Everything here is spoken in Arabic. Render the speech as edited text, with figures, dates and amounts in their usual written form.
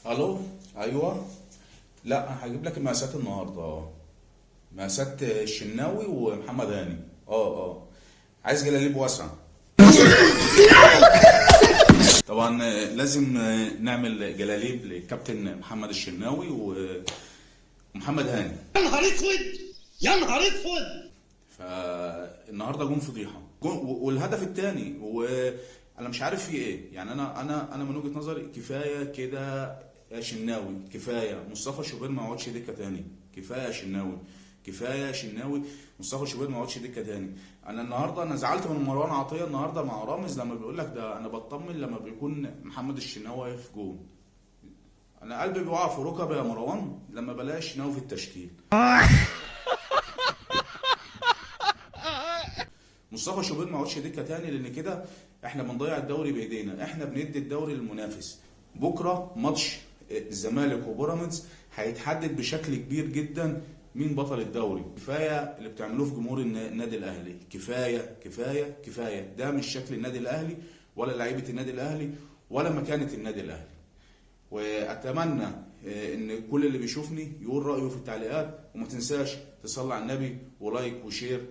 الو. ايوه. لا انا هجيب لك المقاسات النهارده. مقاسات الشناوي ومحمد هاني. عايز جلاليب واسعه. طبعا لازم نعمل جلاليب لكابتن محمد الشناوي ومحمد هاني. يا نهار اسود، يا نهار اسود. فالنهارده جون فضيحه والهدف الثاني وانا مش عارف في ايه. يعني انا من وجهه نظري كفايه كده يا شناوي، كفايه. مصطفى شوبير ما يقعدش دكه تاني. كفايه يا شناوي، كفايه يا شناوي. مصطفى شوبير ما يقعدش دكه تاني. انا زعلت من مروان عطيه النهارده مع رامز لما بيقول لك ده انا بطمن لما بيكون محمد الشناوي واقف جون. انا قلبي بيقع في ركبي يا مروان لما بلاقي الشناوي في التشكيل. مصطفى شوبير ما يقعدش دكه تاني، لان كده احنا بنضيع الدوري بايدينا. احنا بندي الدوري للمنافس. بكره ماتش الزمالك وبيراميدز هيتحدد بشكل كبير جدا مين بطل الدوري. كفايه اللي بتعملوه في جمهور النادي الاهلي. كفايه كفايه كفايه. ده مش شكل النادي الاهلي ولا لعيبه النادي الاهلي ولا مكانه النادي الاهلي. واتمنى ان كل اللي بيشوفني يقول رايه في التعليقات، وما تنساش تصلي على النبي ولايك وشير.